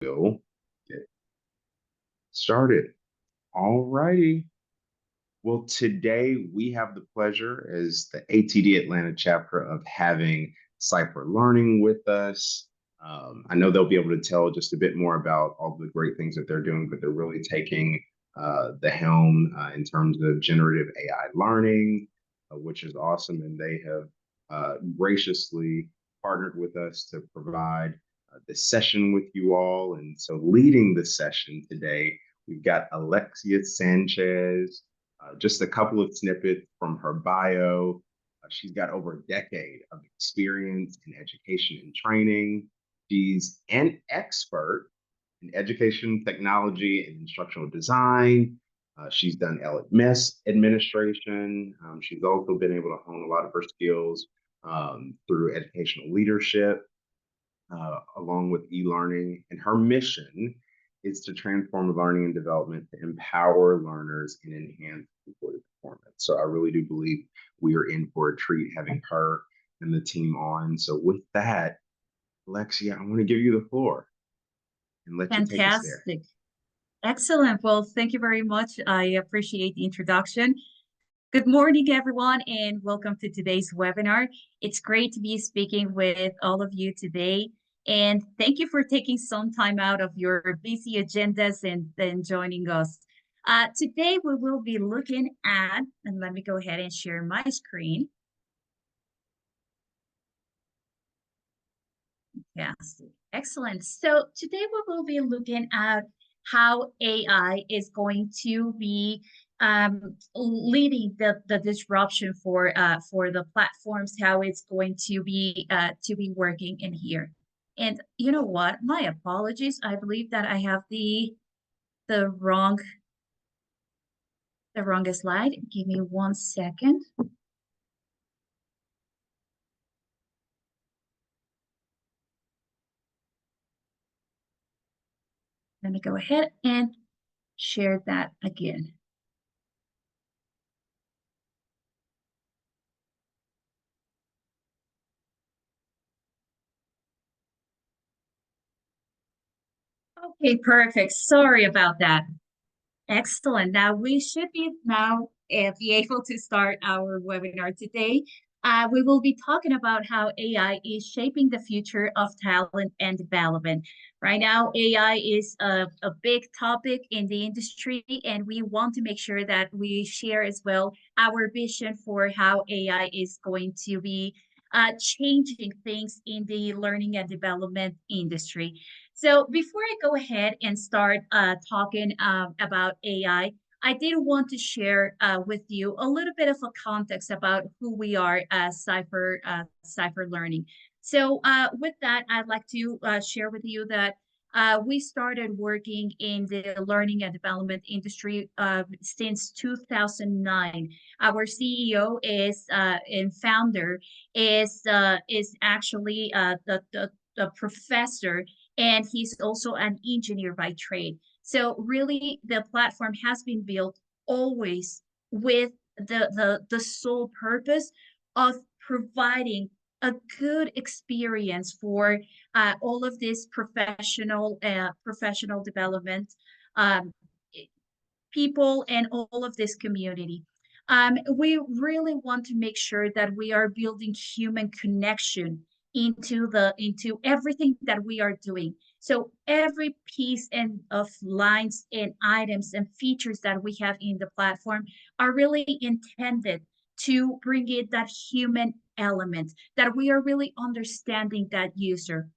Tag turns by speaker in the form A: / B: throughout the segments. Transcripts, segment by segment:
A: We'll get started. All righty. Well, today we have the pleasure as the ATD Atlanta chapter of having Cypher Learning with us. I know they'll be able to tell just a bit more about all the great things that they're doing, but they're really taking the helm in terms of generative AI learning, which is awesome. And they have graciously partnered with us to provide this session with you all. And so, leading the session today, we've got Alexia Sanchez. Just a couple of snippets from her bio. She's got over a decade of experience in education and training. She's an expert in education technology and instructional design. She's done LMS administration. She's also been able to hone a lot of her skills through educational leadership, along with e-learning. And her mission is to transform learning and development to empower learners and enhance employee performance. So I really do believe we are in for a treat having her and the team on. So with that, Alexia, I want to give you the floor and let you take us there.
B: Fantastic. Excellent. Well, thank you very much. I appreciate the introduction. Good morning, everyone, and welcome to today's webinar. It's great to be speaking with all of you today. And thank you for taking some time out of your busy agendas and joining us. Today, we will be looking at, and let me go ahead and share my screen. Yes, excellent. So today we will be looking at how AI is going to be leading the disruption for the platforms, how it's going to be working in here. And you know what? My apologies. I believe that I have the wrong slide. Give me 1 second. Let me go ahead and share that again. Okay, perfect. Sorry about that. Excellent. Now we should be be able to start our webinar today. We will be talking about how AI is shaping the future of talent and development. Right now, AI is a big topic in the industry, and we want to make sure that we share as well our vision for how AI is going to be changing things in the learning and development industry. So before I go ahead and start talking about AI, I did want to share with you a little bit of a context about who we are as Cypher Learning. So with that, I'd like to share with you that we started working in the learning and development industry since 2009. Our CEO is and founder is actually the professor, and he's also an engineer by trade. So really, the platform has been built always with the sole purpose of providing a good experience for all of this professional development um, people and all of this community. We really want to make sure that we are building human connection into everything that we are doing. So every piece of lines and items and features that we have in the platform are really intended to bring in that human element, that we are really understanding that user,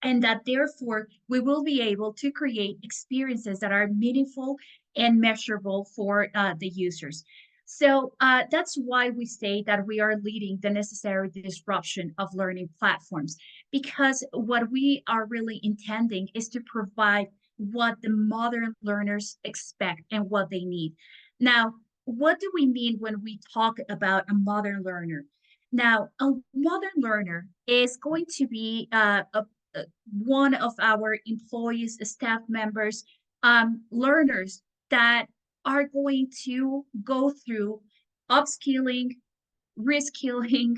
B: and that therefore we will be able to create experiences that are meaningful and measurable for the users. So that's why we say that we are leading the necessary disruption of learning platforms, because what we are really intending is to provide what the modern learners expect and what they need. Now, what do we mean when we talk about a modern learner? Now, a modern learner is going to be one of our employees, staff members, learners that are going to go through upskilling, reskilling,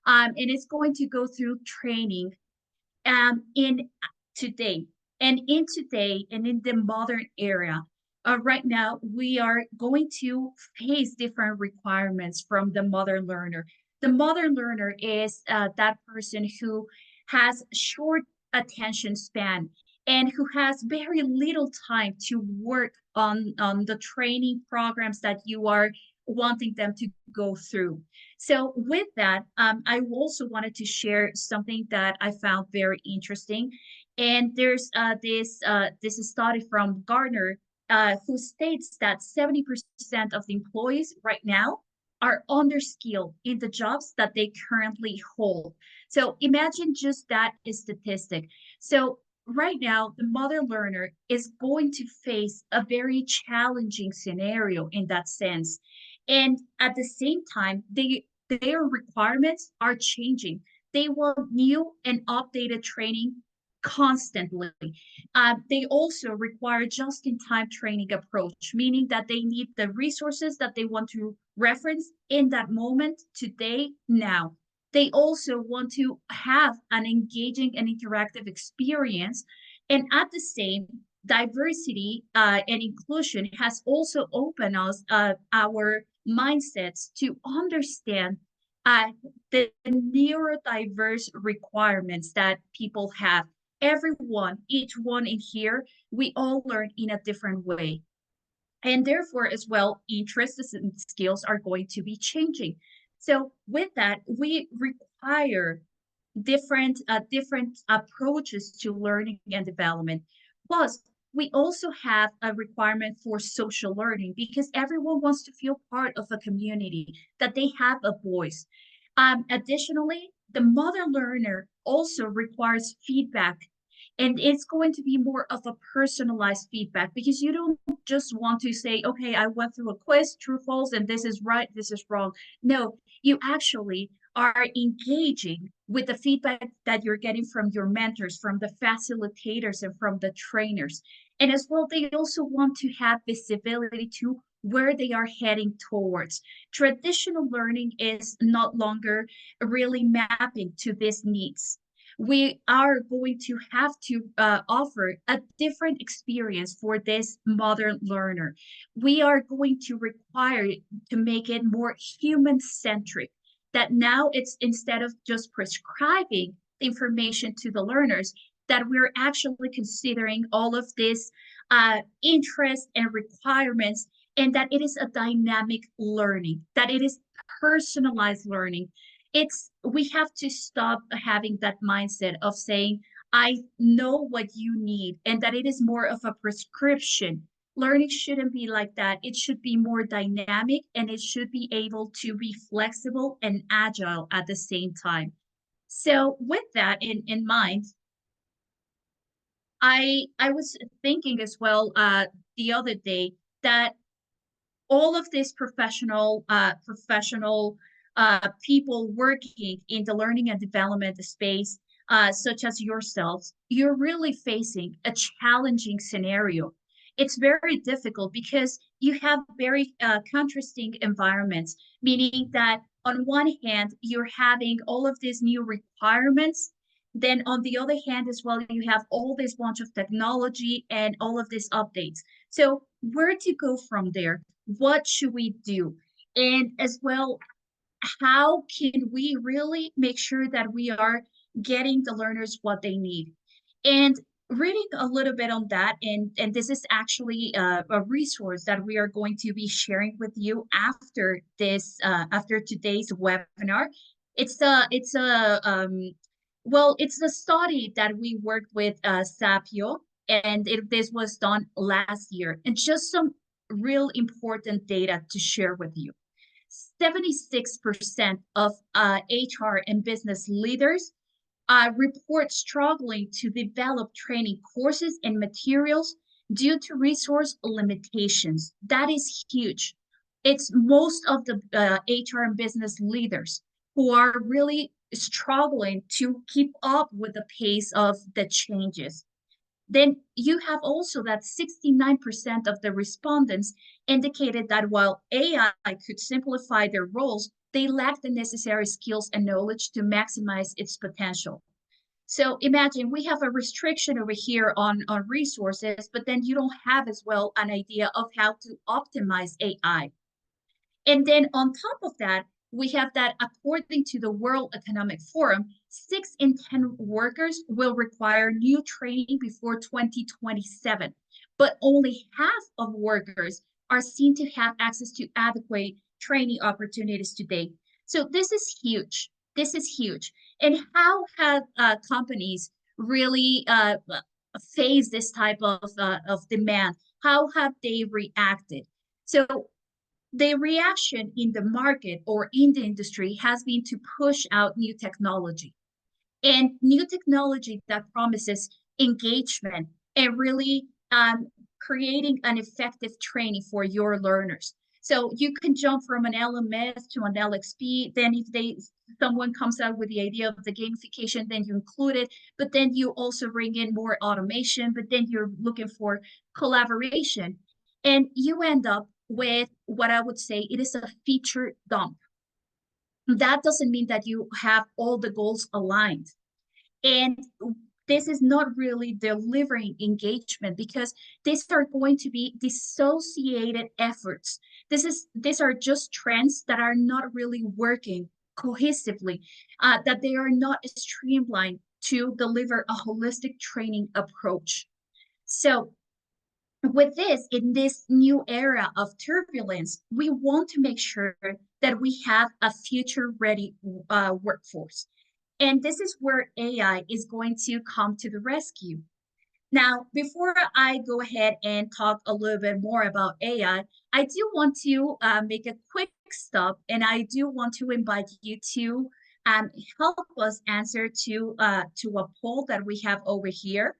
B: and it's going to go through training in today. And in today and in the modern era, right now, we are going to face different requirements from the modern learner. The modern learner is that person who has short attention span and who has very little time to work on the training programs that you are wanting them to go through. So with that, I also wanted to share something that I found very interesting. And there's this study from Gartner who states that 70% of the employees right now are underskilled in the jobs that they currently hold. So imagine just that statistic. So right now, the modern learner is going to face a very challenging scenario in that sense. And at the same time, their requirements are changing. They want new and updated training constantly. They also require just-in-time training approach, meaning that they need the resources that they want to reference in that moment, today, now. They also want to have an engaging and interactive experience. And at the same, diversity and inclusion has also opened us our mindsets to understand uh, the neurodiverse requirements that people have. Everyone, each one in here, we all learn in a different way. And therefore, as well, interests and skills are going to be changing. So with that, we require different approaches to learning and development. Plus, we also have a requirement for social learning because everyone wants to feel part of a community, that they have a voice. Additionally, the modern learner also requires feedback, and it's going to be more of a personalized feedback because you don't just want to say, okay, I went through a quiz, true, false, and this is right, this is wrong. No, you actually are engaging with the feedback that you're getting from your mentors, from the facilitators, and from the trainers. And as well, they also want to have visibility to where they are heading towards. Traditional learning is not longer really mapping to these needs. We are going to have to offer a different experience for this modern learner. We are going to require to make it more human centric, that now it's instead of just prescribing the information to the learners, that we're actually considering all of this interest and requirements, and that it is a dynamic learning, that it is personalized learning. It's we have to stop having that mindset of saying, I know what you need, and that it is more of a prescription. Learning shouldn't be like that. It should be more dynamic, and it should be able to be flexible and agile at the same time. So with that in mind, I was thinking as well the other day that all of these professional people working in the learning and development space, such as yourselves, you're really facing a challenging scenario. It's very difficult because you have very contrasting environments, meaning that on one hand, you're having all of these new requirements. Then on the other hand, as well, you have all this bunch of technology and all of these updates. So where to go from there? What should we do? And as well, how can we really make sure that we are getting the learners what they need? And reading a little bit on that, and this is actually a resource that we are going to be sharing with you after this after today's webinar. It's a study that we worked with Sapio, and this was done last year, and just some real important data to share with you. 76% of HR and business leaders report struggling to develop training courses and materials due to resource limitations. That is huge. It's most of the HR and business leaders who are really struggling to keep up with the pace of the changes. Then you have also that 69% of the respondents indicated that while AI could simplify their roles, they lack the necessary skills and knowledge to maximize its potential. So imagine we have a restriction over here on resources, but then you don't have as well an idea of how to optimize AI. And then on top of that, we have that according to the World Economic Forum, 6 in 10 workers will require new training before 2027, but only half of workers are seen to have access to adequate training opportunities today. So this is huge. This is huge. And how have companies really faced this type of demand? How have they reacted? So the reaction in the market or in the industry has been to push out new technology and new technology that promises engagement and really creating an effective training for your learners. So you can jump from an LMS to an LXP. Then if someone comes out with the idea of the gamification, then you include it. But then you also bring in more automation. But then you're looking for collaboration, and you end up with what I would say it is a feature dump. That doesn't mean that you have all the goals aligned. And this is not really delivering engagement because these are going to be dissociated efforts. These are just trends that are not really working cohesively, that they are not streamlined to deliver a holistic training approach. So with this, in this new era of turbulence, we want to make sure that we have a future ready workforce. And this is where AI is going to come to the rescue. Now, before I go ahead and talk a little bit more about AI, I do want to make a quick stop, and I do want to invite you to help us answer to a poll that we have over here.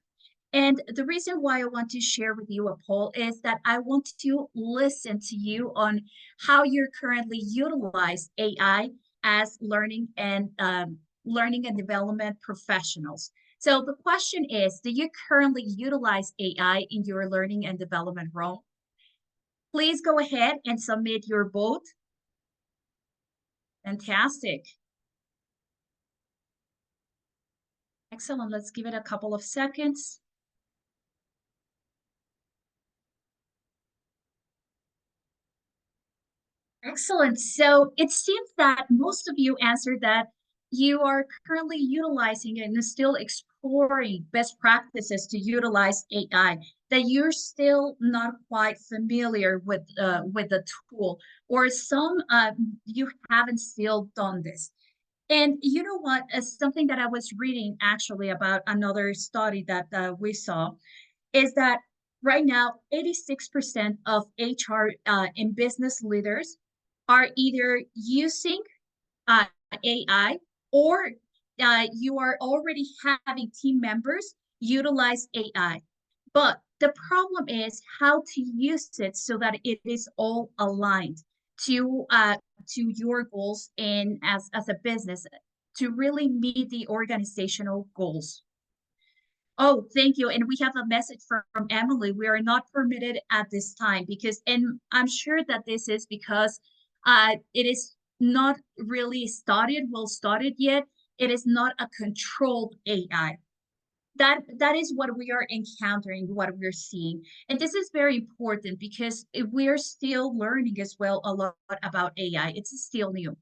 B: And the reason why I want to share with you a poll is that I want to listen to you on how you're currently utilize AI as learning and development professionals. So the question is, do you currently utilize AI in your learning and development role? Please go ahead and submit your vote. Fantastic. Excellent. Let's give it a couple of seconds. Excellent. So it seems that most of you answered that you are currently utilizing and still exploring best practices to utilize AI, that you're still not quite familiar with the tool, or some you haven't still done this. And you know what? Something that I was reading actually about another study that we saw is that right now 86% of HR and business leaders are either using uh, AI, or you are already having team members utilize AI. But the problem is how to use it so that it is all aligned to your goals and as a business to really meet the organizational goals. Oh, thank you. And we have a message from Emily. We are not permitted at this time because, and I'm sure that this is because it is not really well started yet. It is not a controlled AI. That is what we are encountering, what we're seeing. And this is very important because we're still learning as well a lot about AI. It's still new.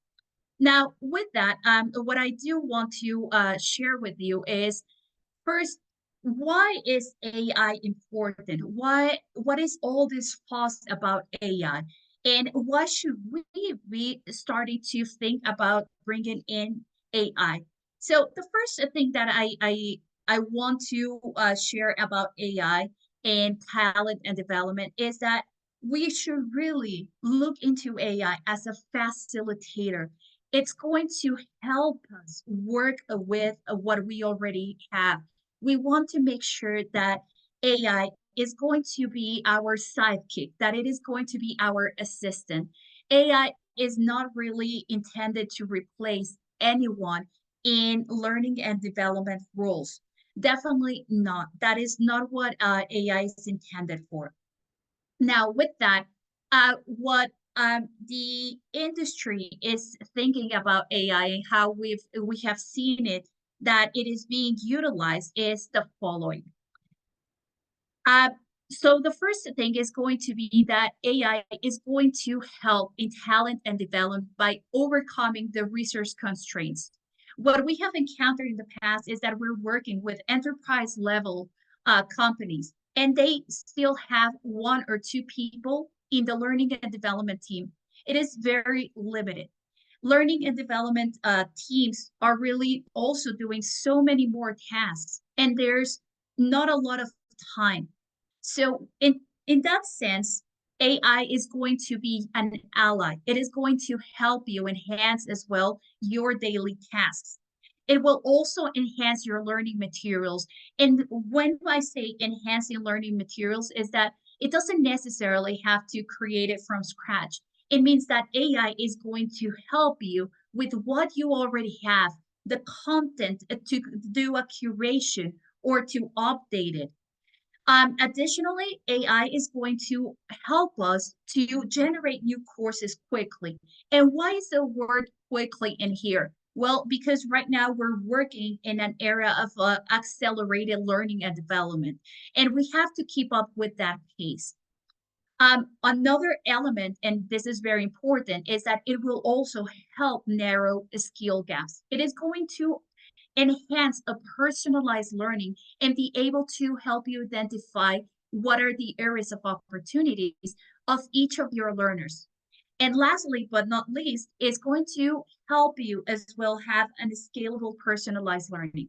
B: Now, with that, what I do want to share with you is, first, why is AI important? What is all this fuss about AI? And why should we be starting to think about bringing in AI? So the first thing that I want to share about AI and talent and development is that we should really look into AI as a facilitator. It's going to help us work with what we already have. We want to make sure that AI is going to be our sidekick, that it is going to be our assistant. AI is not really intended to replace anyone in learning and development roles. Definitely not. That is not what AI is intended for. Now, with that, what the industry is thinking about AI and how we have seen it that it is being utilized is the following. Uh, so the first thing is going to be that AI is going to help in talent and development by overcoming the resource constraints. What we have encountered in the past is that we're working with enterprise level companies, and they still have one or two people in the learning and development team. It is very limited. Learning and development teams are really also doing so many more tasks, and there's not a lot of time. So in that sense, AI is going to be an ally. It is going to help you enhance as well your daily tasks. It will also enhance your learning materials. And when I say enhancing learning materials, is that it doesn't necessarily have to create it from scratch. It means that AI is going to help you with what you already have, the content to do a curation or to update it. Additionally, AI is going to help us to generate new courses quickly. And why is the word quickly in here? Well, because right now we're working in an era of accelerated learning and development, and we have to keep up with that pace. Another element, and this is very important, is that it will also help narrow skill gaps. It is going to enhance a personalized learning and be able to help you identify what are the areas of opportunities of each of your learners. And lastly, but not least, is going to help you as well have a scalable personalized learning.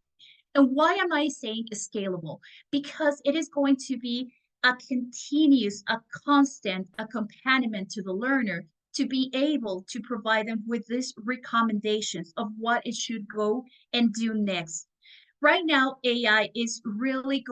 B: And why am I saying scalable? Because it is going to be a continuous, a constant accompaniment to the learner to be able to provide them with these recommendations of what it should go and do next. Right now, AI is really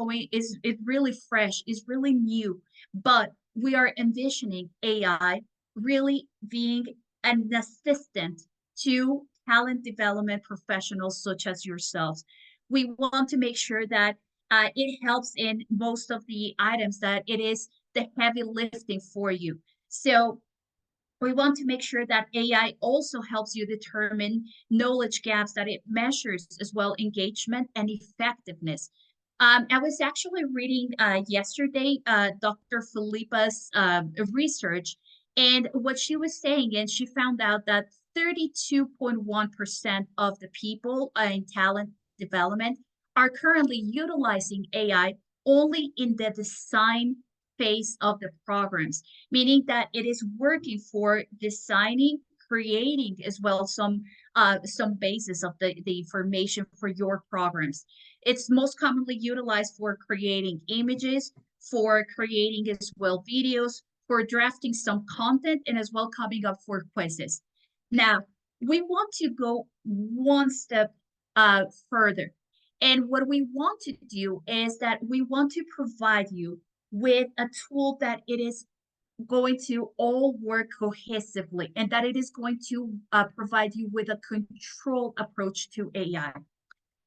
B: fresh, is really new, but we are envisioning AI really being an assistant to talent development professionals such as yourselves. We want to make sure that it helps in most of the items that it is the heavy lifting for you. So we want to make sure that AI also helps you determine knowledge gaps, that it measures as well engagement and effectiveness. I was actually reading yesterday Dr. Felipa's research, and what she was saying, and she found out that 32.1% of the people in talent development are currently utilizing AI only in the design phase of the programs, meaning that it is working for designing, creating as well some basis of the information for your programs. It's most commonly utilized for creating images, for creating as well videos, for drafting some content, and as well coming up for quizzes. Now, we want to go one step further. And what we want to do is that we want to provide you with a tool that it is going to all work cohesively and that it is going to provide you with a controlled approach to AI.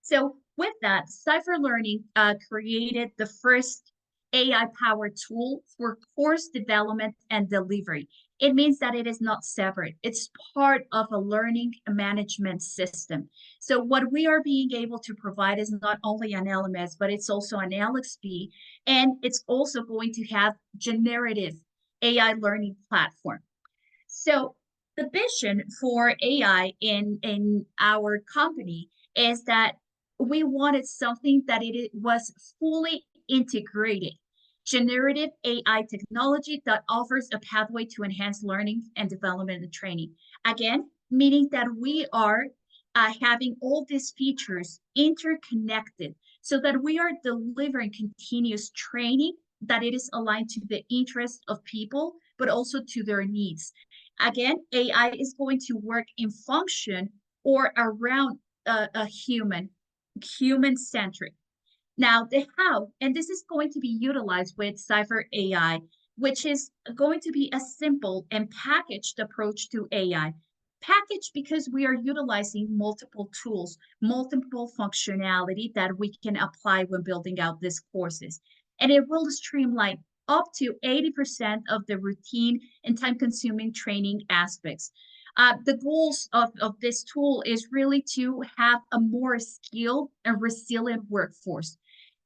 B: So with that, Cypher Learning created the first AI-powered tool for course development and delivery. It means that it is not separate. It's part of a learning management system. So what we are being able to provide is not only an LMS, but it's also an LXP, and it's also going to have generative AI learning platform. So the vision for AI in our company is that we wanted something that it was fully integrated generative AI technology that offers a pathway to enhance learning and development and training. Again, meaning that we are having all these features interconnected so that we are delivering continuous training that it is aligned to the interest of people, but also to their needs. Again, AI is going to work in function or around a human-centric. Now, the how, and this is going to be utilized with Cypher AI, which is going to be a simple and packaged approach to AI. Packaged because we are utilizing multiple tools, multiple functionality that we can apply when building out these courses. And it will streamline up to 80% of the routine and time-consuming training aspects. The goals of this tool is really to have a more skilled and resilient workforce.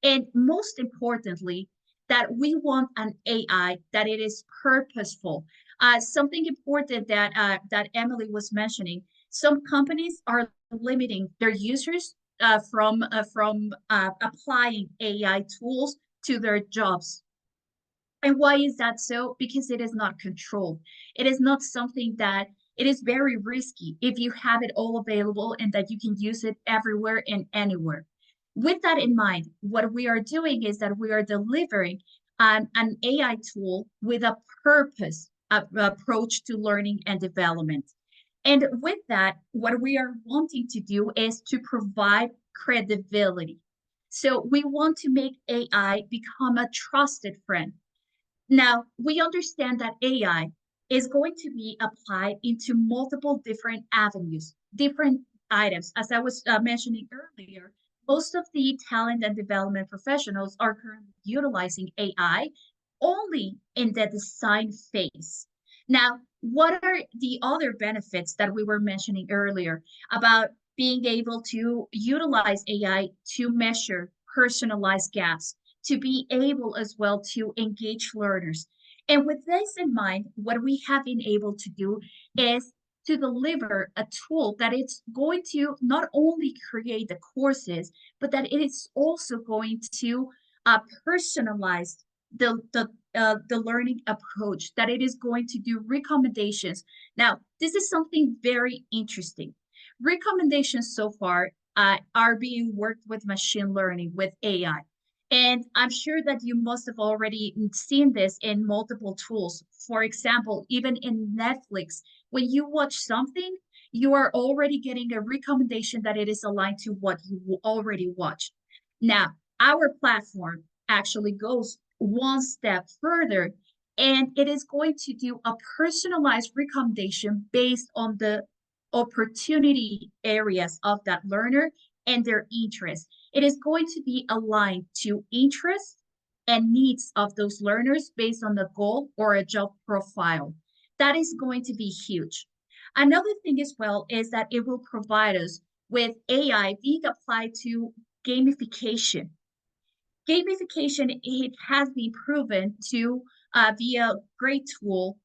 B: And most importantly, that we want an AI that it is purposeful. Something important that Emily was mentioning, some companies are limiting their users from applying AI tools to their jobs. And why is that so? Because it is not controlled. It is not something that it is very risky if you have it all available and that you can use it everywhere and anywhere. With that in mind, what we are doing is that we are delivering an AI tool with a purpose approach to learning and development. And with that, what we are wanting to do is to provide credibility. So we want to make AI become a trusted friend. Now, we understand that AI is going to be applied into multiple different avenues, different items. As I was mentioning earlier, most of the talent and development professionals are currently utilizing AI only in the design phase. Now, what are the other benefits that we were mentioning earlier about being able to utilize AI to measure personalized gaps, to be able as well to engage learners? And with this in mind, what we have been able to do is to deliver a tool that it's going to not only create the courses, but that it is also going to personalize the learning approach, that it is going to do recommendations. Now, this is something very interesting. Recommendations so far are being worked with machine learning, with AI. And I'm sure that you must have already seen this in multiple tools. For example, even in Netflix, when you watch something, you are already getting a recommendation that it is aligned to what you already watched. Now, our platform actually goes one step further, and it is going to do a personalized recommendation based on the opportunity areas of that learner and their interests. It is going to be aligned to interests and needs of those learners based on the goal or a job profile. That is going to be huge. Another thing as well is that it will provide us with AI being applied to gamification. Gamification, it has been proven to be a great tool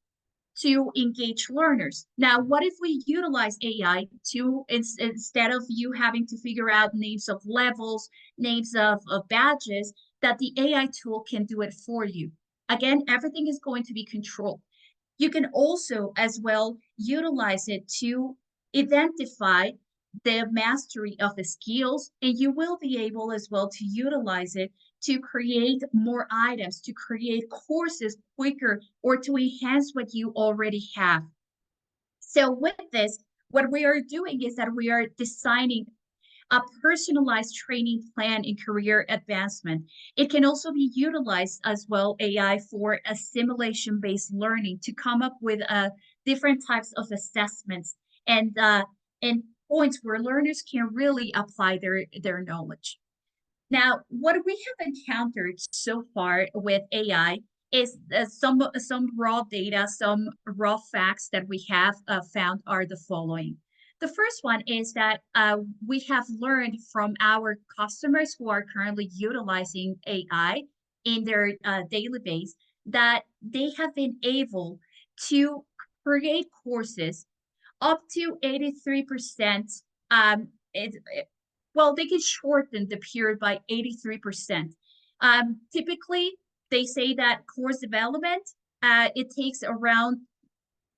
B: to engage learners. Now, what if we utilize AI to, instead of you having to figure out names of levels, names of badges, that the AI tool can do it for you? Again, everything is going to be controlled. You can also as well utilize it to identify the mastery of the skills, and you will be able as well to utilize it to create more items, to create courses quicker, or to enhance what you already have. So with this, what we are doing is that we are designing a personalized training plan in career advancement. It can also be utilized as well, AI, for a simulation-based learning to come up with different types of assessments and points where learners can really apply their knowledge. Now, what we have encountered so far with AI is some raw data, some raw facts that we have found are the following. The first one is that we have learned from our customers who are currently utilizing AI in their daily base that they have been able to create courses up to 83%. Well, they can shorten the period by 83%. Typically, they say that course development, it takes around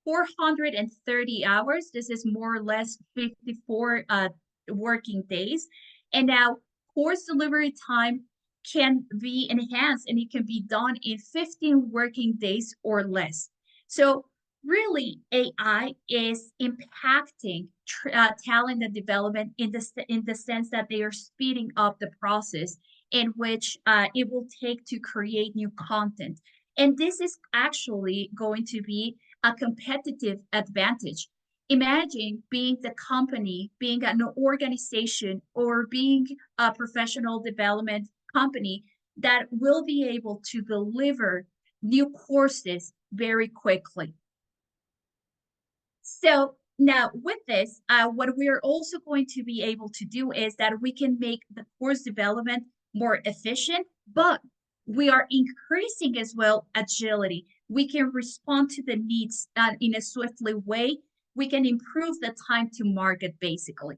B: 430 hours. This is more or less 54 working days. And now course delivery time can be enhanced and it can be done in 15 working days or less. So really, AI is impacting talent and development in the sense that they are speeding up the process in which it will take to create new content. And this is actually going to be a competitive advantage. Imagine being the company, being an organization, or being a professional development company that will be able to deliver new courses very quickly. So Now, with this, what we're also going to be able to do is that we can make the course development more efficient, but we are increasing as well agility. We can respond to the needs in a swiftly way. We can improve the time to market, basically.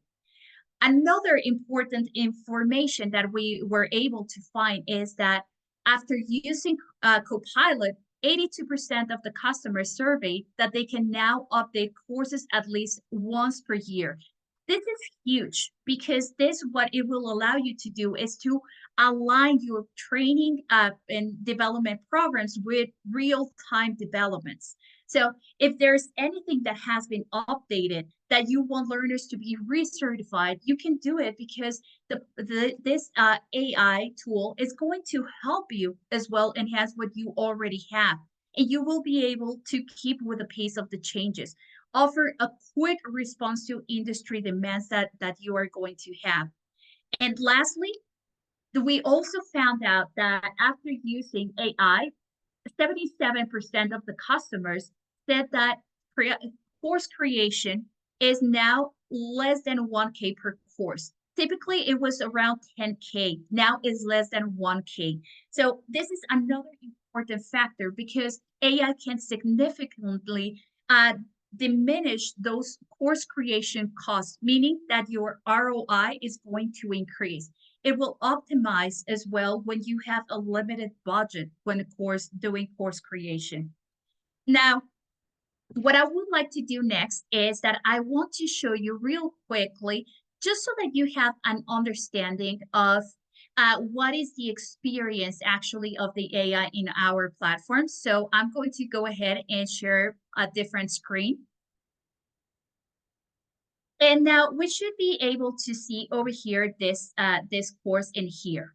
B: Another important information that we were able to find is that after using Copilot, 82% of the customers surveyed that they can now update courses at least once per year. This is huge because this, what it will allow you to do is to align your training and development programs with real-time developments. So if there's anything that has been updated that you want learners to be recertified, you can do it because this AI tool is going to help you as well enhance what you already have. And you will be able to keep with the pace of the changes, offer a quick response to industry demands that you are going to have. And lastly, we also found out that after using AI, 77% of the customers said that course creation is now less than 1K per course. Typically, it was around 10K. Now is less than 1K. So this is another important factor because AI can significantly diminish those course creation costs, meaning that your ROI is going to increase. It will optimize as well when you have a limited budget when doing course creation. Now, what I would like to do next is that I want to show you real quickly, just so that you have an understanding of what is the experience actually of the AI in our platform. So I'm going to go ahead and share a different screen. And now we should be able to see over here this course in here.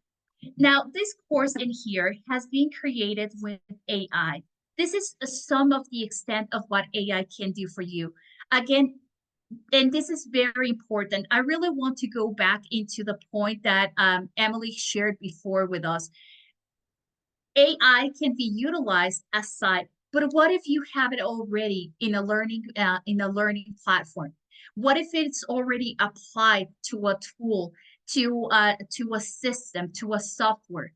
B: Now, this course in here has been created with AI. This is some of the extent of what AI can do for you. Again, and this is very important. I really want to go back into the point that Emily shared before with us. AI can be utilized aside, but what if you have it already in a learning platform? What if it's already applied to a tool, to a system, to a software?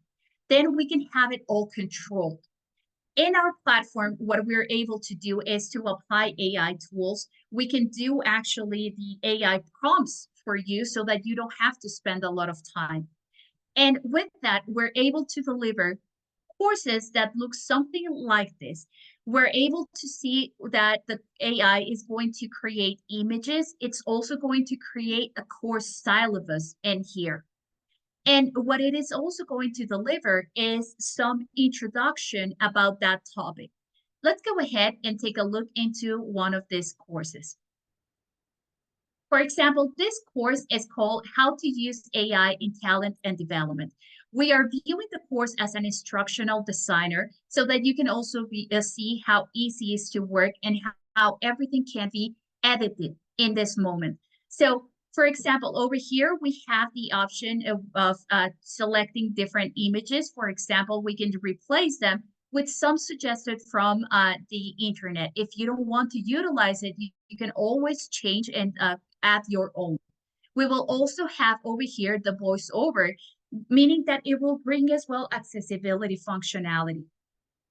B: Then we can have it all controlled. In our platform, what we're able to do is to apply AI tools. We can do actually the AI prompts for you so that you don't have to spend a lot of time. And with that, we're able to deliver courses that look something like this. We're able to see that the AI is going to create images. It's also going to create a course syllabus in here. And what it is also going to deliver is some introduction about that topic. Let's go ahead and take a look into one of these courses. For example, this course is called How to Use AI in Talent and Development. We are viewing the course as an instructional designer so that you can also see how easy it is to work and how everything can be edited in this moment. So, for example, over here, we have the option of selecting different images. For example, we can replace them with some suggested from the internet. If you don't want to utilize it, you can always change and add your own. We will also have over here the voiceover, meaning that it will bring as well accessibility functionality.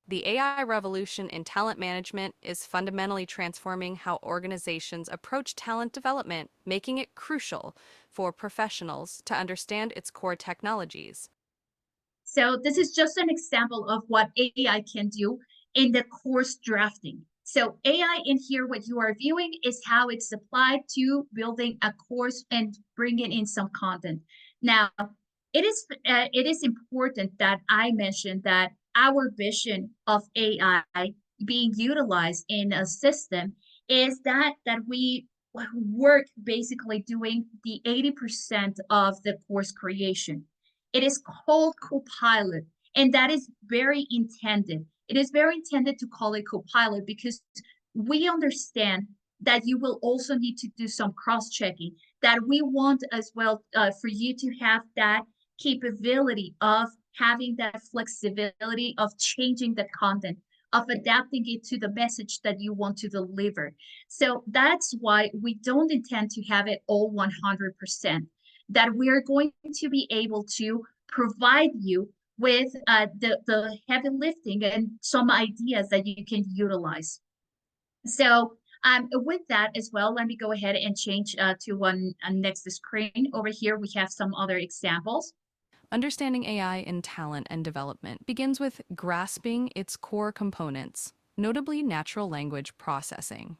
C: The AI revolution in talent management is fundamentally transforming how organizations approach talent development, making it crucial for professionals to understand its core technologies.
B: So this is just an example of what AI can do in the course drafting. So AI in here, what you are viewing is how it's applied to building a course and bringing in some content. Now, it is important that I mention that our vision of AI being utilized in a system is that we work basically doing the 80% of the course creation. It is called Copilot, and that is very intended. It is very intended to call it Copilot because we understand that you will also need to do some cross-checking, that we want as well for you to have that capability of having that flexibility of changing the content. of adapting it to the message that you want to deliver. So that's why we don't intend to have it all 100%, that we're going to be able to provide you with the heavy lifting and some ideas that you can utilize. So with that as well, let me go ahead and change to one next screen. Over here, we have some other examples.
C: Understanding AI in talent and development begins with grasping its core components, notably natural language processing.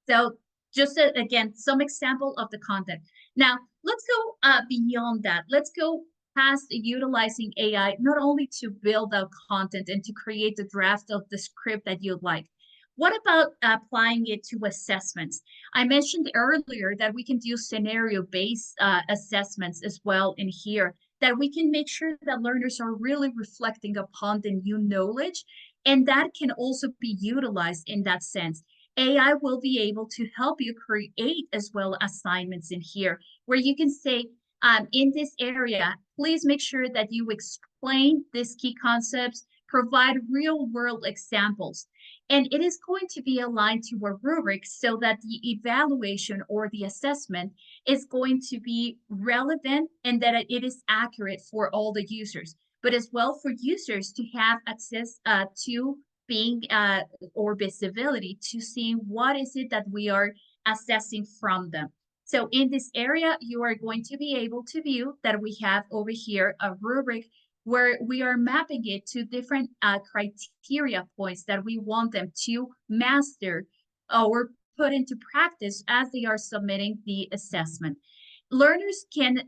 B: So just again, some example of the content. Now, let's go beyond that. Let's go past utilizing AI, not only to build out content and to create the draft of the script that you'd like. What about applying it to assessments? I mentioned earlier that we can do scenario-based assessments as well in here, that we can make sure that learners are really reflecting upon the new knowledge, and that can also be utilized in that sense. AI will be able to help you create as well assignments in here where you can say, in this area, please make sure that you explain these key concepts, provide real world examples. And it is going to be aligned to a rubric so that the evaluation or the assessment is going to be relevant and that it is accurate for all the users, but as well for users to have access to being or visibility to see what is it that we are assessing from them. So in this area, you are going to be able to view that we have over here a rubric where we are mapping it to different criteria points that we want them to master or put into practice as they are submitting the assessment. Learners can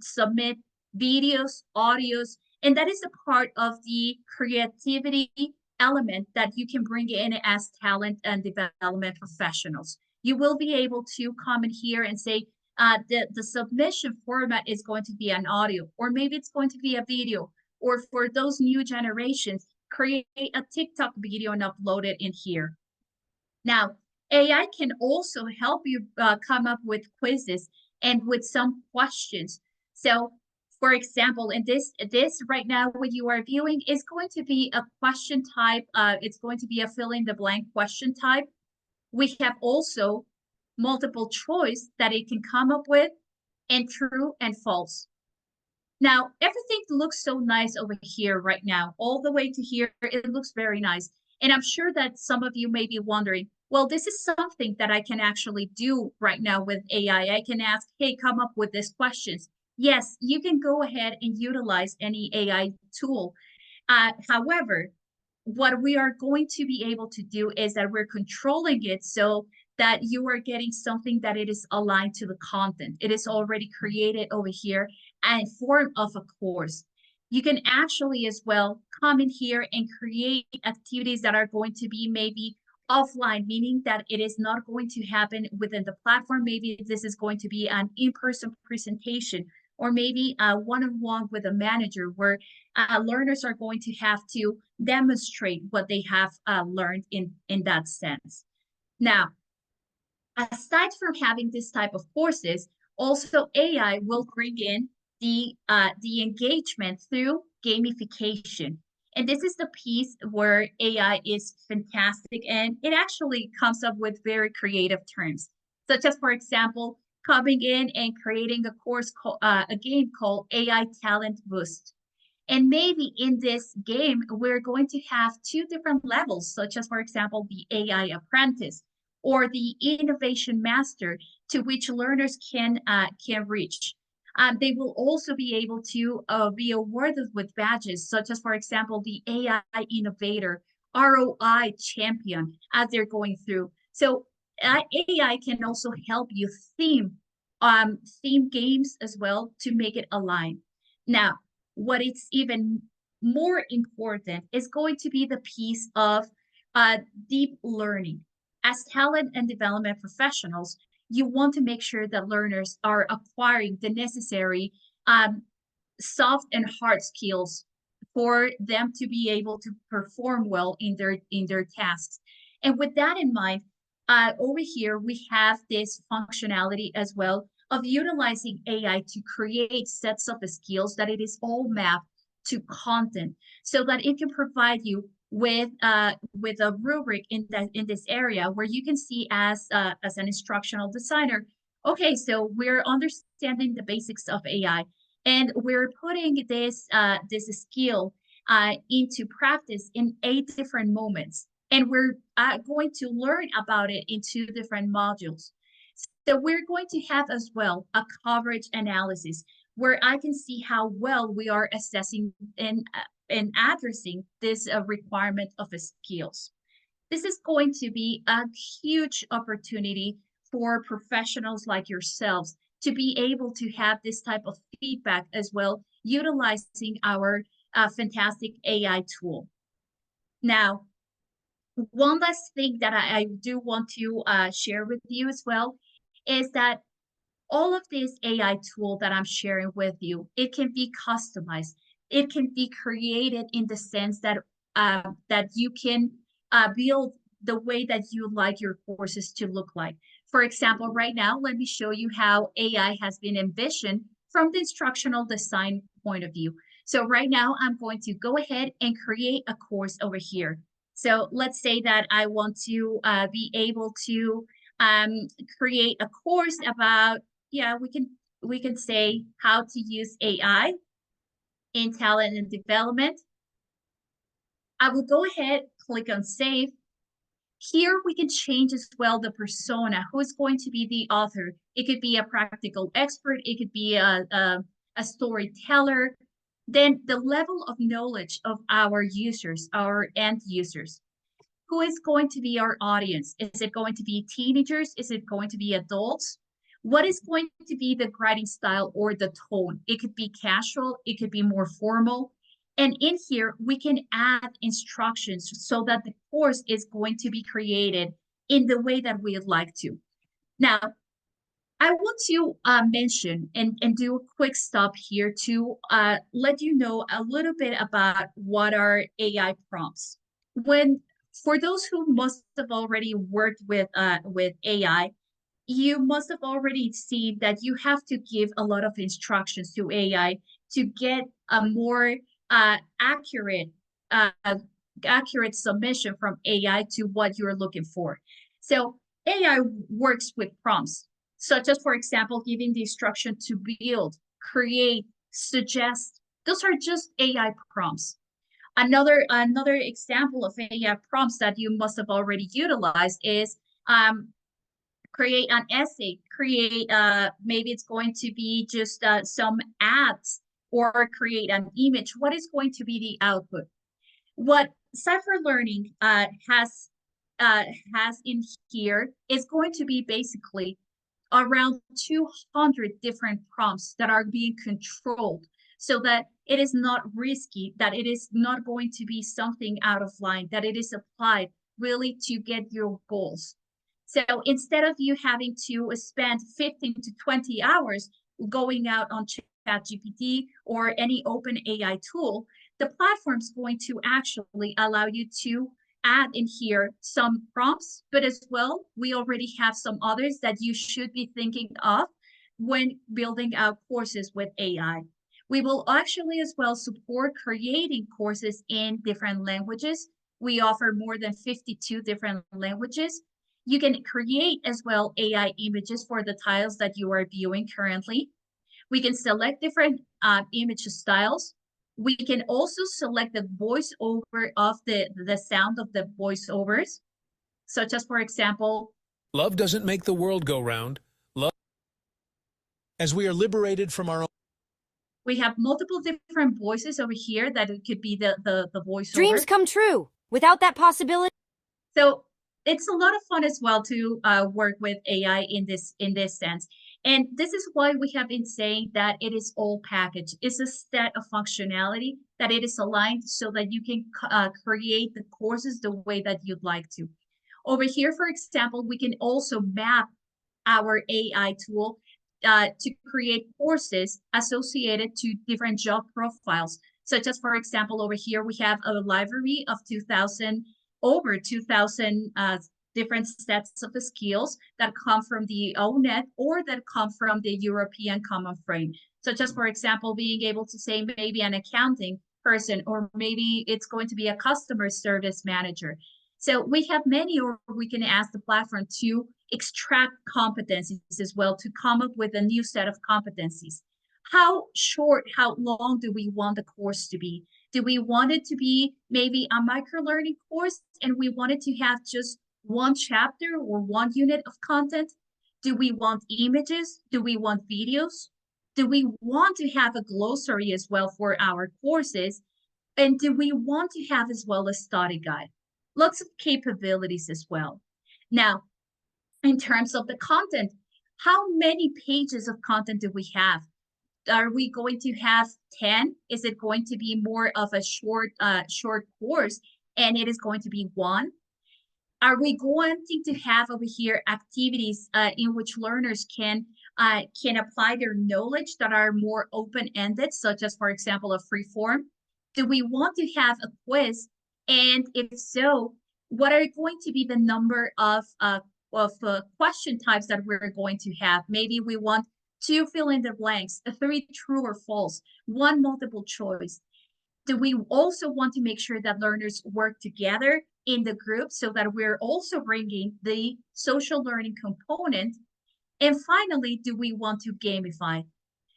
B: submit videos, audios, and that is a part of the creativity element that you can bring in as talent and development professionals. You will be able to come in here and say, the submission format is going to be an audio, or maybe it's going to be a video, or for those new generations, create a TikTok video and upload it in here. Now, AI can also help you come up with quizzes and with some questions. So for example, in this right now, what you are viewing is going to be a question type. It's going to be a fill in the blank question type. We have also multiple choice that it can come up with, and true and false. Now, everything looks so nice over here right now, all the way to here. It looks very nice. And I'm sure that some of you may be wondering, well, this is something that I can actually do right now with AI. I can ask, hey, come up with these questions. Yes, you can go ahead and utilize any AI tool. However, what we are going to be able to do is that we're controlling it so that you are getting something that it is aligned to the content. It is already created over here and form of a course. You can actually as well come in here and create activities that are going to be maybe offline, meaning that it is not going to happen within the platform. Maybe this is going to be an in-person presentation, or maybe one-on-one with a manager where learners are going to have to demonstrate what they have learned in that sense. Now, aside from having this type of courses, also AI will bring in the engagement through gamification. And this is the piece where AI is fantastic, and it actually comes up with very creative terms, such as, for example, coming in and creating a course called a game called AI Talent Boost. And maybe in this game, we're going to have two different levels, such as, for example, the AI Apprentice or the Innovation Master, to which learners can reach. They will also be able to be awarded with badges, such as, for example, the AI Innovator, ROI Champion, as they're going through. So AI can also help you theme games as well to make it align. Now, what is even more important is going to be the piece of deep learning. As talent and development professionals, you want to make sure that learners are acquiring the necessary soft and hard skills for them to be able to perform well in their tasks. And with that in mind, over here, we have this functionality as well of utilizing AI to create sets of skills that it is all mapped to content so that it can provide you with a rubric in this area where you can see as an instructional designer, okay, so we're understanding the basics of AI, and we're putting this skill into practice in 8 different moments, and we're going to learn about it in 2 different modules. So we're going to have as well a coverage analysis where I can see how well we are assessing and addressing this requirement of skills. This is going to be a huge opportunity for professionals like yourselves to be able to have this type of feedback as well, utilizing our fantastic AI tool. Now, one last thing that I do want to share with you as well is that all of this AI tool that I'm sharing with you, it can be customized. It can be created in the sense that that you can build the way that you like your courses to look like. For example, right now, let me show you how AI has been envisioned from the instructional design point of view. So right now, I'm going to go ahead and create a course over here. So let's say that I want to be able to create a course about, yeah, we can say how to use AI in talent and development. I will go ahead, click on save. Here we can change as well the persona, who is going to be the author. It could be a practical expert, it could be a storyteller. Then the level of knowledge of our users, our end users. Who is going to be our audience? Is it going to be teenagers? Is it going to be adults? What is going to be the writing style or the tone? It could be casual, it could be more formal. And in here, we can add instructions so that the course is going to be created in the way that we'd like to. Now, I want to mention and do a quick stop here to let you know a little bit about what are AI prompts. For those who must have already worked with AI, you must have already seen that you have to give a lot of instructions to AI to get a more accurate uh, accurate submission from AI to what you're looking for. So AI works with prompts, such as, for example, giving the instruction to build, create, suggest. Those are just AI prompts. Another example of AI prompts that you must have already utilized is create an essay, create maybe it's going to be just some ads or create an image. What is going to be the output? What Cypher Learning has in here is going to be basically around 200 different prompts that are being controlled so that it is not risky, that it is not going to be something out of line, that it is applied really to get your goals. So instead of you having to spend 15 to 20 hours going out on ChatGPT or any open AI tool, the platform's going to actually allow you to add in here some prompts, but as well, we already have some others that you should be thinking of when building out courses with AI. We will actually as well support creating courses in different languages. We offer more than 52 different languages. You can create as well AI images for the tiles that you are viewing currently. We can select different image styles. We can also select the voiceover of the sound of the voiceovers, such as, for example,
D: love doesn't make the world go round. Love, as we are liberated from our own.
B: We have multiple different voices over here that it could be the voiceover.
E: Dreams come true. Without that possibility.
B: So it's a lot of fun as well to work with AI in this sense. And this is why we have been saying that it is all packaged. It's a set of functionality that it is aligned so that you can create the courses the way that you'd like to. Over here, for example, we can also map our AI tool to create courses associated to different job profiles, such as, for example, over here, we have a library of over 2,000 different sets of skills that come from the ONET or that come from the European Common Frame, such as, for example, being able to say maybe an accounting person, or maybe it's going to be a customer service manager. So we have many, or we can ask the platform to extract competencies as well to come up with a new set of competencies. How short, how long do we want the course to be? Do we want it to be maybe a micro learning course and we want it to have just one chapter or one unit of content? Do we want images? Do we want videos? Do we want to have a glossary as well for our courses? And do we want to have as well a study guide? Lots of capabilities as well. Now, in terms of the content, how many pages of content do we have? Are we going to have 10? Is it going to be more of a short course and it is going to be one? Are we going to have over here activities in which learners can apply their knowledge that are more open-ended, such as, for example, a free form? Do we want to have a quiz? And if so, what are going to be the number of question types that we're going to have? Maybe we want 2 fill in the blanks, 3 true or false, 1 multiple choice. Do we also want to make sure that learners work together in the group so that we're also bringing the social learning component? And finally, do we want to gamify?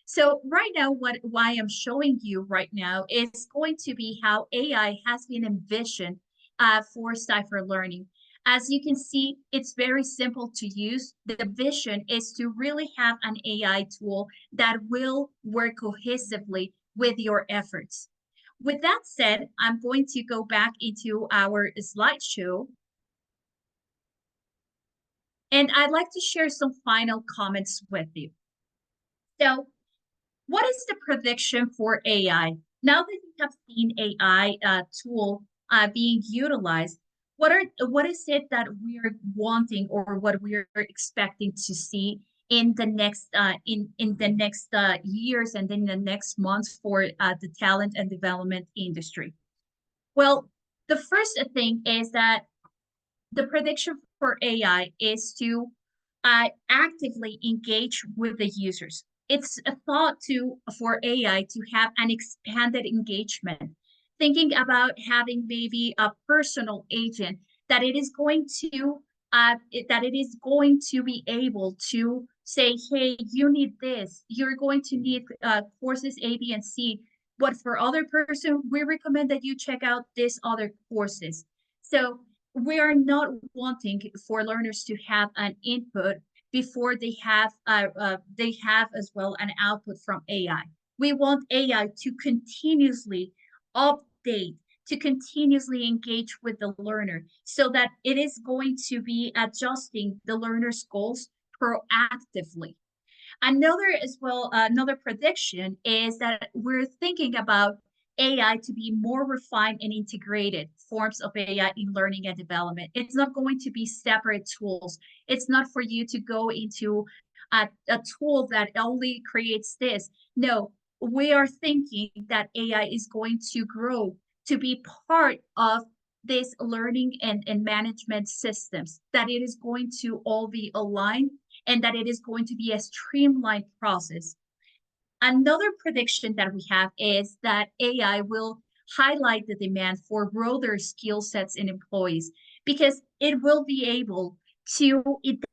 B: So right now, why I'm showing you right now is going to be how AI has been envisioned for Cypher Learning. As you can see, it's very simple to use. The vision is to really have an AI tool that will work cohesively with your efforts. With that said, I'm going to go back into our slideshow. And I'd like to share some final comments with you. So, what is the prediction for AI? Now that you have seen AI tool being utilized, what is it that we are wanting or what we are expecting to see in the next years and in the next months for the talent and development industry? Well, the first thing is that the prediction for AI is to actively engage with the users. It's a thought for AI to have an expanded engagement, thinking about having maybe a personal agent that it is going to be able to say, hey, you need this. You're going to need courses A, B, and C. But for other person, we recommend that you check out these other courses. So we are not wanting for learners to have an input before they have as well an output from AI. We want AI to continuously update, to continuously engage with the learner so that it is going to be adjusting the learner's goals proactively. Another prediction is that we're thinking about AI to be more refined and integrated forms of AI in learning and development. It's not going to be separate tools. It's not for you to go into a tool that only creates this. No, we are thinking that AI is going to grow to be part of this learning and management systems, that it is going to all be aligned and that it is going to be a streamlined process. Another prediction that we have is that AI will highlight the demand for broader skill sets in employees because it will be able to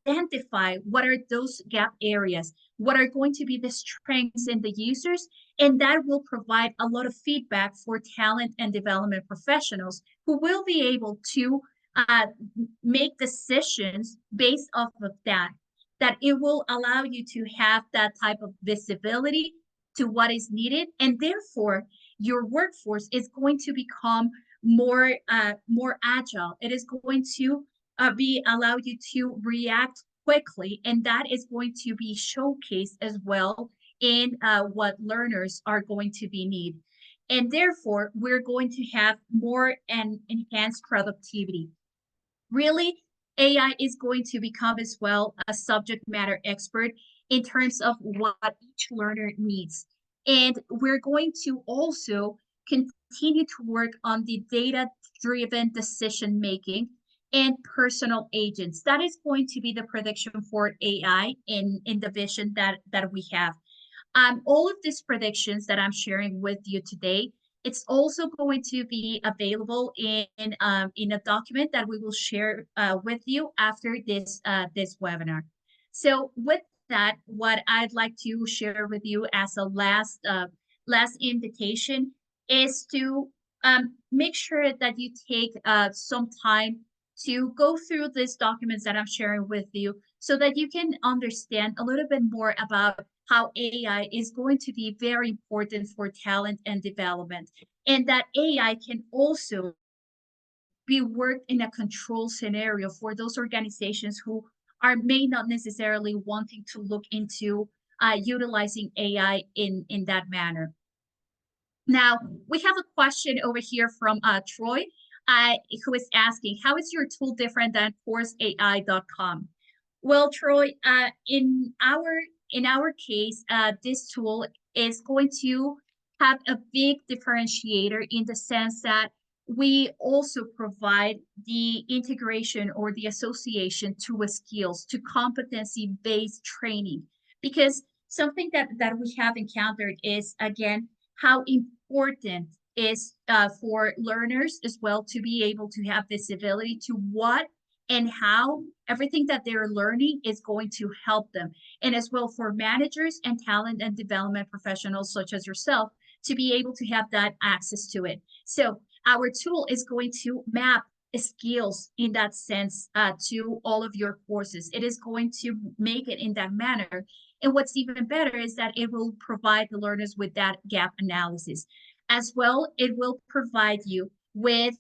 B: identify what are those gap areas, what are going to be the strengths in the users, and that will provide a lot of feedback for talent and development professionals who will be able to make decisions based off of that it will allow you to have that type of visibility to what is needed, and therefore your workforce is going to become more agile. It is going to allow you to react quickly, and that is going to be showcased as well in what learners are going to be need. And therefore, we're going to have more and enhanced productivity. Really, AI is going to become as well a subject matter expert in terms of what each learner needs. And we're going to also continue to work on the data-driven decision making and personal agents. That is going to be the prediction for AI in the vision that we have. All of these predictions that I'm sharing with you today It's also going to be available in a document that we will share with you after this webinar. So with that, what I'd like to share with you as a last invitation is to make sure that you take some time to go through these documents that I'm sharing with you so that you can understand a little bit more about how AI is going to be very important for talent and development, and that AI can also be worked in a control scenario for those organizations who may not necessarily wanting to look into utilizing AI in that manner. Now, we have a question over here from Troy, who is asking, how is your tool different than courseai.com? Well, Troy, in our case, this tool is going to have a big differentiator in the sense that we also provide the integration or the association to a skills, to competency-based training. Because something that we have encountered is, again, how important is for learners as well to be able to have visibility to what and how everything that they're learning is going to help them. And as well for managers and talent and development professionals such as yourself to be able to have that access to it. So our tool is going to map skills in that sense to all of your courses. It is going to make it in that manner. And what's even better is that it will provide the learners with that gap analysis. As well, it will provide you with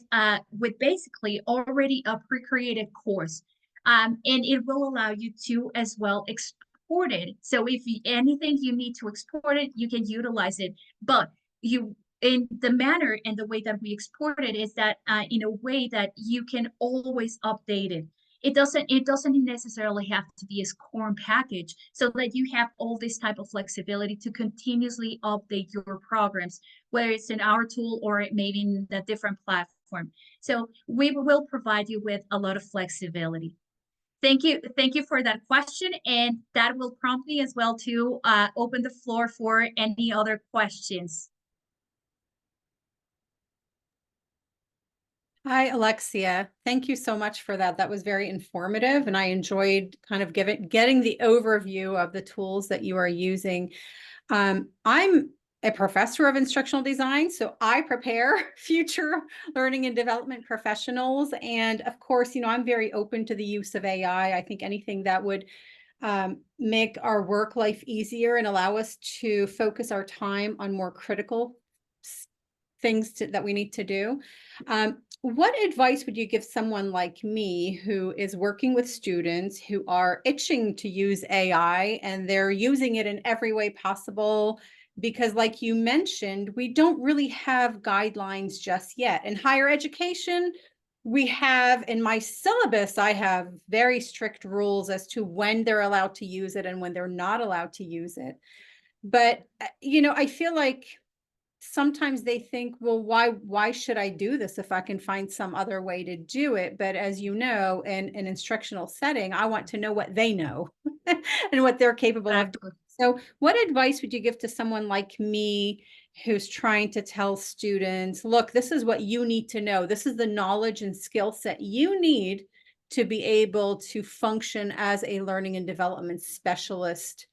B: basically already a pre-created course. And it will allow you to as well export it. So if anything you need to export it, you can utilize it. But you in the manner and the way that we export it is that in a way that you can always update it. It doesn't necessarily have to be a SCORM package, so that you have all this type of flexibility to continuously update your programs, whether it's in our tool or maybe in a different platform. So we will provide you with a lot of flexibility. Thank you for that question, and that will prompt me as well to open the floor for any other questions.
F: Hi, Alexia. Thank you so much for that. That was very informative, and I enjoyed kind of getting the overview of the tools that you are using. I'm a professor of instructional design, so I prepare future learning and development professionals. And of course, I'm very open to the use of AI. I think anything that would make our work life easier and allow us to focus our time on more critical things that we need to do. What advice would you give someone like me who is working with students who are itching to use AI and they're using it in every way possible? Because like you mentioned, we don't really have guidelines just yet. In higher education, we have, in my syllabus, I have very strict rules as to when they're allowed to use it and when they're not allowed to use it. But, I feel like sometimes they think, well, why should I do this if I can find some other way to do it? But as you know, in an instructional setting, I want to know what they know and what they're capable of doing. So what advice would you give to someone like me who's trying to tell students, look, this is what you need to know. This is the knowledge and skill set you need to be able to function as a learning and development specialist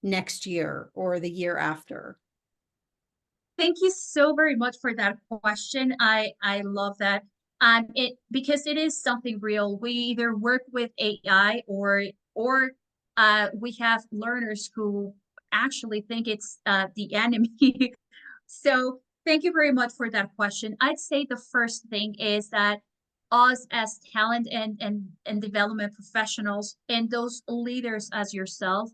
F: next year or the year after?
B: Thank you so very much for that question. I love that. Because it is something real. We either work with AI or we have learners who actually think it's the enemy. So thank you very much for that question. I'd say the first thing is that us as talent and development professionals and those leaders as yourself,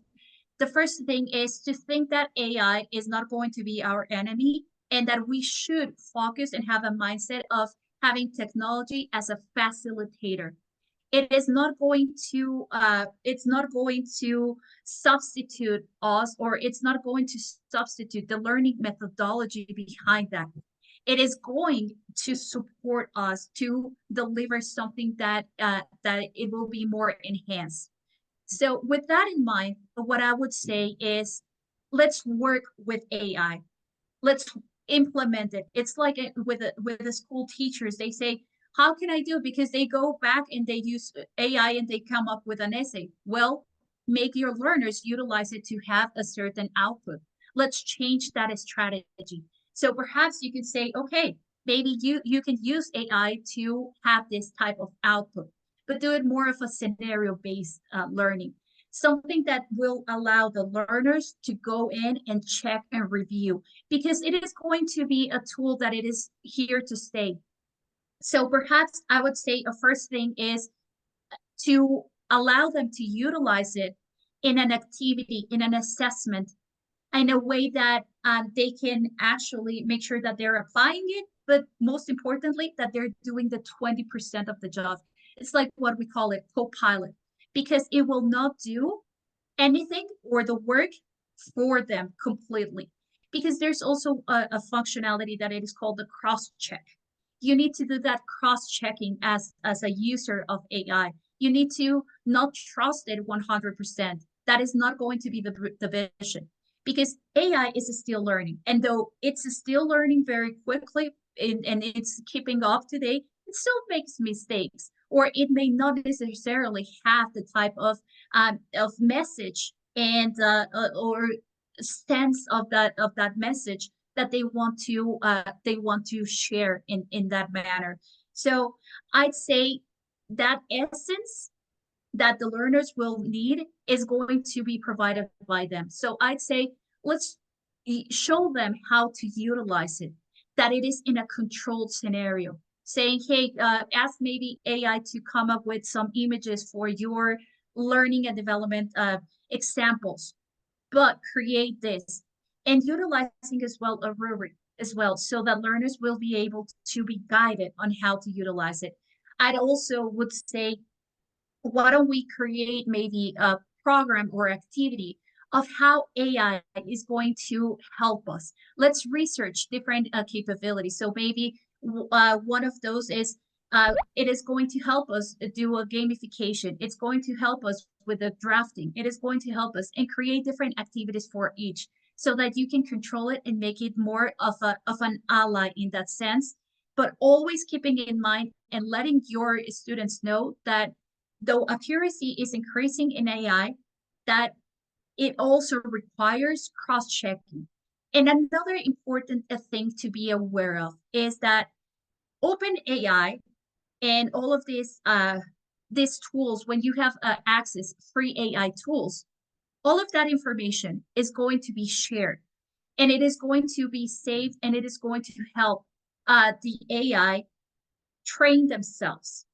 B: the first thing is to think that AI is not going to be our enemy, and that we should focus and have a mindset of having technology as a facilitator. It is not going to substitute us, or it's not going to substitute the learning methodology behind that. It is going to support us to deliver something that it will be more enhanced. So with that in mind, what I would say is let's work with AI. implement it. It's like with the school teachers, they say, how can I do it? Because they go back and they use AI and they come up with an essay. Well, make your learners utilize it to have a certain output. Let's change that strategy. So perhaps you can say, okay, maybe you can use AI to have this type of output, but do it more of a scenario-based learning, something that will allow the learners to go in and check and review, because it is going to be a tool that it is here to stay. So perhaps I would say a first thing is to allow them to utilize it in an activity, in an assessment, in a way that they can actually make sure that they're applying it, but most importantly, that they're doing the 20% of the job. It's like what we call it Copilot, because it will not do anything or the work for them completely. Because there's also a functionality that it is called the cross-check. You need to do that cross-checking as a user of AI. You need to not trust it 100%. That is not going to be the vision, because AI is still learning. And though it's still learning very quickly and it's keeping up to date, it still makes mistakes, or it may not necessarily have the type of message and or sense of that message that they want to share in that manner. So I'd say that essence that the learners will need is going to be provided by them. So I'd say let's show them how to utilize it, that it is in a controlled scenario. Saying, hey, ask maybe AI to come up with some images for your learning and development examples, but create this, and utilizing as well a rubric as well, so that learners will be able to be guided on how to utilize it. I'd also would say, why don't we create maybe a program or activity of how AI is going to help us? Let's research different capabilities. So maybe one of those is it is going to help us do a gamification. It's going to help us with the drafting. It is going to help us and create different activities for each, so that you can control it and make it more of an ally in that sense, but always keeping in mind and letting your students know that though accuracy is increasing in AI, that it also requires cross-checking. And another important thing to be aware of is that OpenAI and all of these tools, when you have access free AI tools, all of that information is going to be shared, and it is going to be saved, and it is going to help the AI train themselves.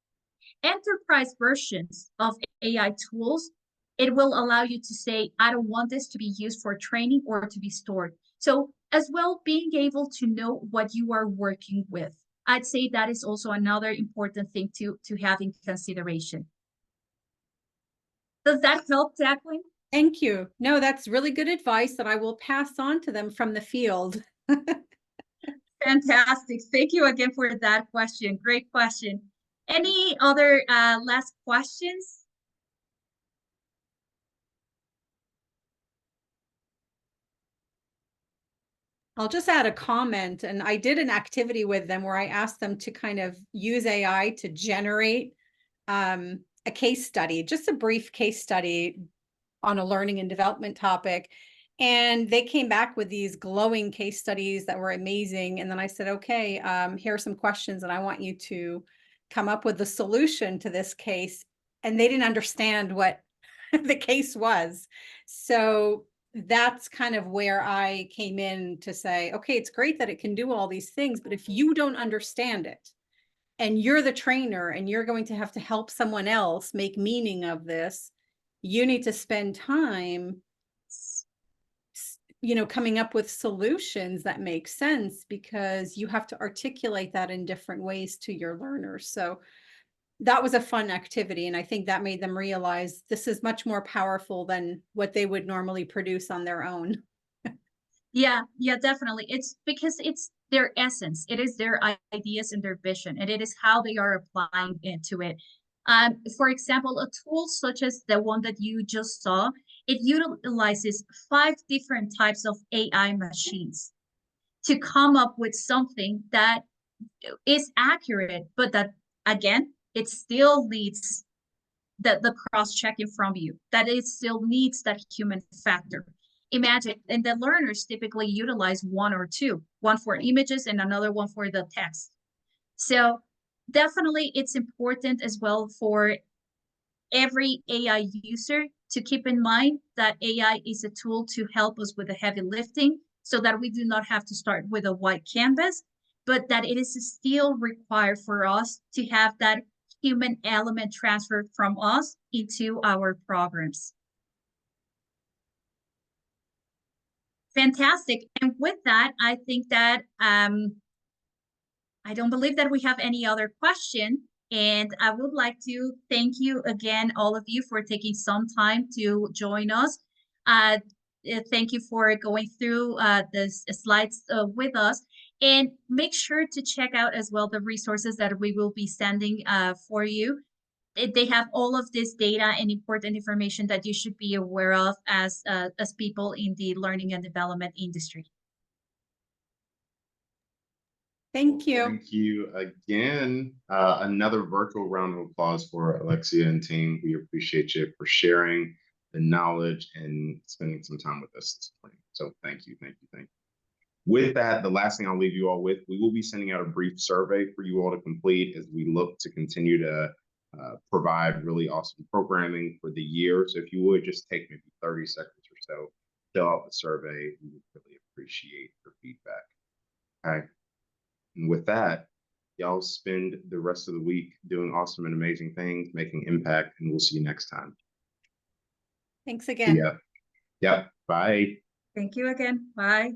B: Enterprise versions of AI tools, it will allow you to say, I don't want this to be used for training or to be stored. So as well, being able to know what you are working with. I'd say that is also another important thing to have in consideration. Does that help, Jacqueline?
F: Thank you. No, that's really good advice that I will pass on to them from the field.
B: Fantastic. Thank you again for that question. Great question. Any other last questions?
F: I'll just add a comment, and I did an activity with them where I asked them to kind of use AI to generate a case study, just a brief case study on a learning and development topic. And they came back with these glowing case studies that were amazing. And then I said, okay, here are some questions, and I want you to come up with the solution to this case. And they didn't understand what the case was. So that's kind of where I came in to say, okay, it's great that it can do all these things, but if you don't understand it, and you're the trainer and you're going to have to help someone else make meaning of this, you need to spend time, coming up with solutions that make sense, because you have to articulate that in different ways to your learners. So that was a fun activity. And I think that made them realize this is much more powerful than what they would normally produce on their own.
B: Yeah, definitely. It's because it's their essence. It is their ideas and their vision, and it is how they are applying into it. For example, a tool such as the one that you just saw, it utilizes 5 different types of AI machines to come up with something that is accurate, but that again, it still needs the cross-checking from you, that it still needs that human factor. Imagine, and the learners typically utilize one or two, one for images and another one for the text. So definitely it's important as well for every AI user to keep in mind that AI is a tool to help us with the heavy lifting so that we do not have to start with a white canvas, but that it is still required for us to have that human element transferred from us into our programs. Fantastic. And with that, I think that I don't believe that we have any other question. And I would like to thank you again, all of you, for taking some time to join us. Thank you for going through the slides with us. And make sure to check out as well the resources that we will be sending for you. They have all of this data and important information that you should be aware of as people in the learning and development industry.
F: Thank you.
A: Thank you again. Another virtual round of applause for Alexia and team. We appreciate you for sharing the knowledge and spending some time with us this morning. So thank you, thank you, thank you. With that, the last thing I'll leave you all with, we will be sending out a brief survey for you all to complete as we look to continue to provide really awesome programming for the year. So if you would just take maybe 30 seconds or so, fill out the survey. We would really appreciate your feedback. Okay. And with that, y'all spend the rest of the week doing awesome and amazing things, making impact, and we'll see you next time.
F: Thanks again.
A: Yeah. Yep. Bye.
B: Thank you again. Bye.